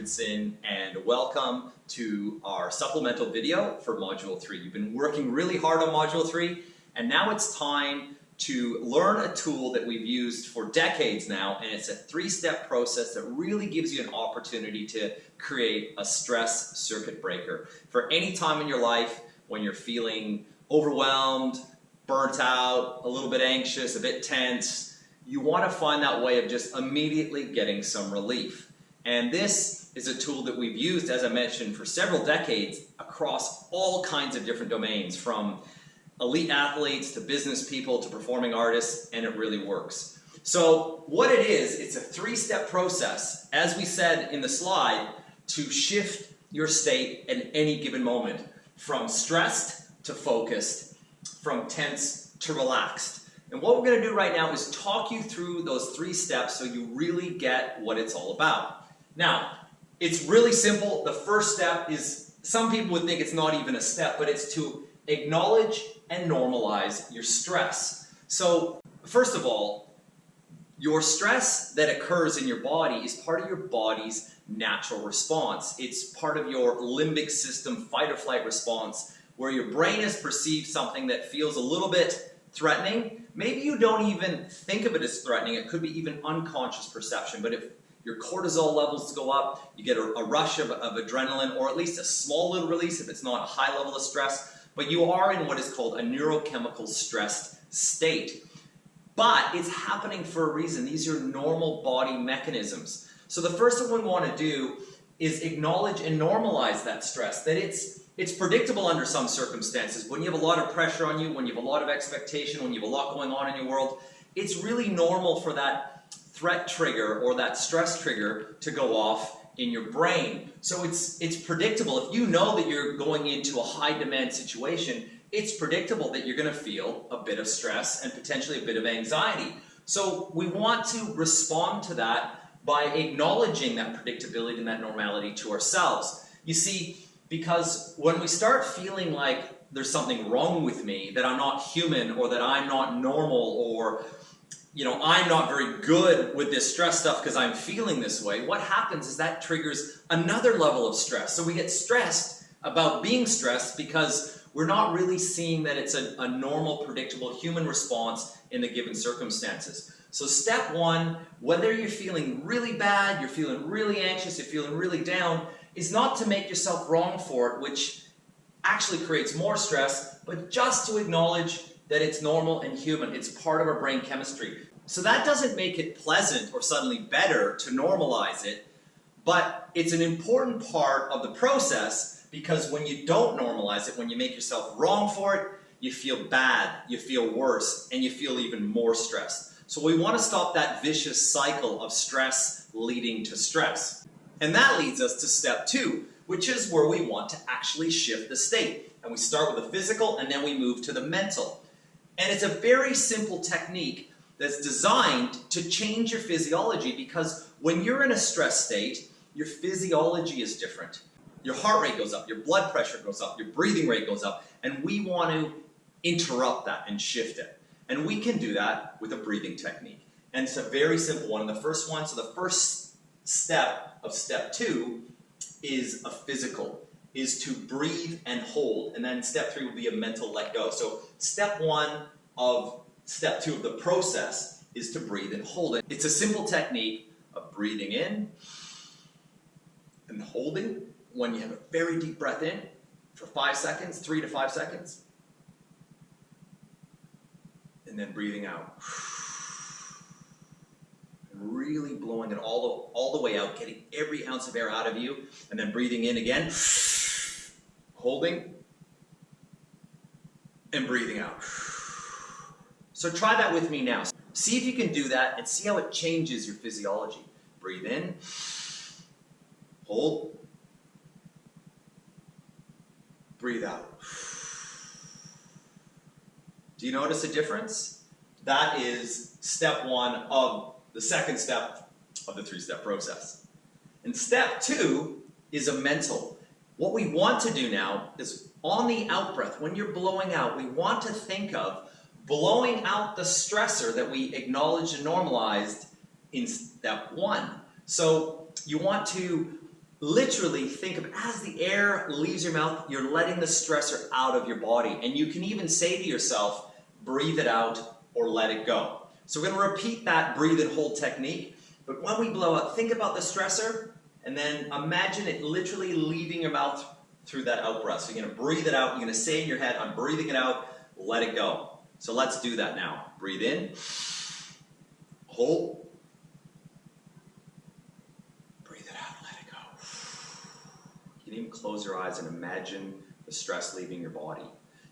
Richardson, and welcome to our supplemental video for Module 3. You've been working really hard on Module 3, and now it's time to learn a tool that we've used for decades now, and it's a three-step process that really gives you an opportunity to create a stress circuit breaker. For any time in your life when you're feeling overwhelmed, burnt out, a little bit anxious, a bit tense, you want to find that way of just immediately getting some relief. And this is a tool that we've used, as I mentioned, for several decades across all kinds of different domains, from elite athletes to business people to performing artists, and it really works. So what it is, it's a three-step process, as we said in the slide, to shift your state at any given moment, from stressed to focused, from tense to relaxed. And what we're going to do right now is talk you through those three steps so you really get what it's all about. Now, it's really simple. The first step is, some people would think it's not even a step, but it's to acknowledge and normalize your stress. So, first of all, your stress that occurs in your body is part of your body's natural response. It's part of your limbic system fight or flight response, where your brain has perceived something that feels a little bit threatening. Maybe you don't even think of it as threatening. It could be even unconscious perception. But if your cortisol levels go up, you get a rush of adrenaline, or at least a small little release if it's not a high level of stress. But you are in what is called a neurochemical stressed state. But it's happening for a reason. These are normal body mechanisms. So the first thing we want to do is acknowledge and normalize that stress, that it's predictable under some circumstances. When you have a lot of pressure on you, when you have a lot of expectation, when you have a lot going on in your world, it's really normal for that threat trigger or that stress trigger to go off in your brain. So it's predictable. If you know that you're going into a high demand situation, it's predictable that you're going to feel a bit of stress and potentially a bit of anxiety. So we want to respond to that by acknowledging that predictability and that normality to ourselves. You see, because when we start feeling like there's something wrong with me, that I'm not human, or that I'm not normal, or I'm not very good with this stress stuff because I'm feeling this way, what happens is that triggers another level of stress. So we get stressed about being stressed because we're not really seeing that it's a normal, predictable human response in the given circumstances. So step one, whether you're feeling really bad, you're feeling really anxious, you're feeling really down, is not to make yourself wrong for it, which actually creates more stress, but just to acknowledge that it's normal and human. It's part of our brain chemistry. So that doesn't make it pleasant or suddenly better to normalize it, but it's an important part of the process, because when you don't normalize it, when you make yourself wrong for it, you feel bad, you feel worse, and you feel even more stressed. So we want to stop that vicious cycle of stress leading to stress. And that leads us to step two, which is where we want to actually shift the state. And we start with the physical, and then we move to the mental. And it's a very simple technique that's designed to change your physiology, because when you're in a stress state, your physiology is different. Your heart rate goes up, your blood pressure goes up, your breathing rate goes up, and we want to interrupt that and shift it. And we can do that with a breathing technique. And it's a very simple one. And the first one, so the first step of step two is a physical, is to breathe and hold. And then step three will be a mental let go. So step one of step two of the process is to breathe and hold it. It's a simple technique of breathing in and holding when you have a very deep breath in for 5 seconds, 3 to 5 seconds. And then breathing out. And really blowing it all the way out, getting every ounce of air out of you, and then breathing in again, holding, and breathing out. So try that with me now. See if you can do that and see how it changes your physiology. Breathe in, hold, breathe out. Do you notice a difference? That is step one of the second step of the three-step process. And step two is a mental. What we want to do now is, on the out breath, when you're blowing out, we want to think of blowing out the stressor that we acknowledged and normalized in step one. So you want to literally think of as the air leaves your mouth, you're letting the stressor out of your body. And you can even say to yourself, breathe it out or let it go. So we're going to repeat that breathe and hold technique. But when we blow out, think about the stressor and then imagine it literally leaving your mouth through that out breath. So you're going to breathe it out. You're going to say in your head, I'm breathing it out, let it go. So let's do that now. Breathe in, hold. You can even close your eyes and imagine the stress leaving your body.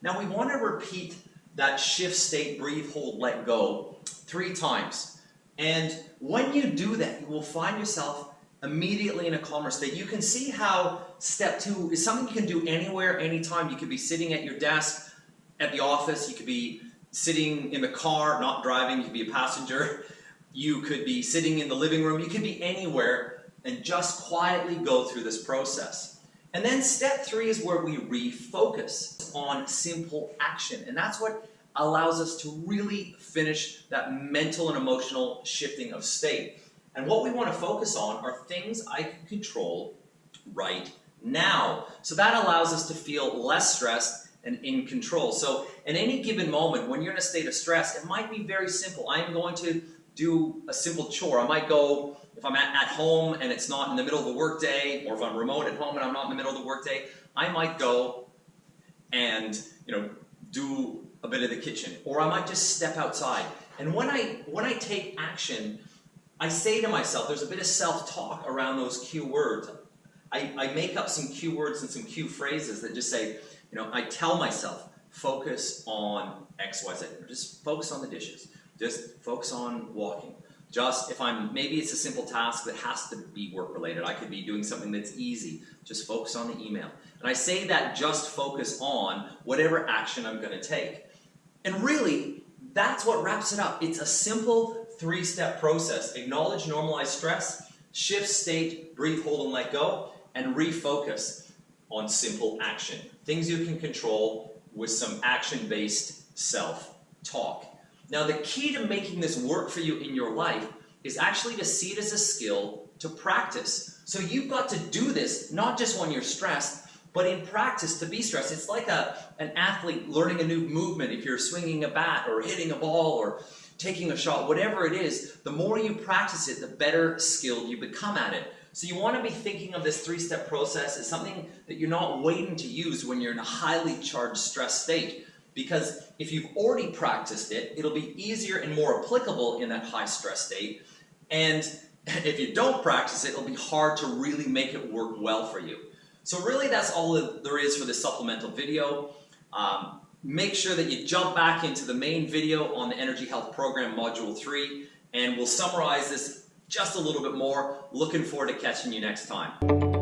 Now we want to repeat that shift state, breathe, hold, let go 3 times. And when you do that, you will find yourself immediately in a calmer state. You can see how step 2 is something you can do anywhere, anytime. You could be sitting at your desk, at the office. You could be sitting in the car, not driving. You could be a passenger. You could be sitting in the living room. You could be anywhere and just quietly go through this process. And then step 3 is where we refocus on simple action. And that's what allows us to really finish that mental and emotional shifting of state. And what we want to focus on are things I can control right now. So that allows us to feel less stressed and in control. So at any given moment, when you're in a state of stress, it might be very simple. I am going to do a simple chore. I might go, if I'm at home and it's not in the middle of the workday, or if I'm remote at home and I'm not in the middle of the workday, I might go and do a bit of the kitchen, or I might just step outside. And when I take action, I say to myself, there's a bit of self-talk around those cue words. I make up some cue words and some cue phrases that just say, I tell myself, focus on X, Y, Z. Just focus on the dishes. Just focus on walking. Just maybe it's a simple task that has to be work related. I could be doing something that's easy. Just focus on the email. And I say that just focus on whatever action I'm going to take. And really, that's what wraps it up. It's a simple 3-step process. Acknowledge, normalize stress, shift state, breathe, hold, and let go, and refocus on simple action. Things you can control with some action-based self-talk. Now, the key to making this work for you in your life is actually to see it as a skill to practice. So you've got to do this, not just when you're stressed, but in practice to be stressed. It's like an athlete learning a new movement. If you're swinging a bat or hitting a ball or taking a shot, whatever it is, the more you practice it, the better skilled you become at it. So you want to be thinking of this 3-step process as something that you're not waiting to use when you're in a highly charged stress state. Because if you've already practiced it, it'll be easier and more applicable in that high stress state. And if you don't practice it, it'll be hard to really make it work well for you. So really that's all that there is for this supplemental video. Make sure that you jump back into the main video on the Energy Health Program Module 3, and we'll summarize this just a little bit more. Looking forward to catching you next time.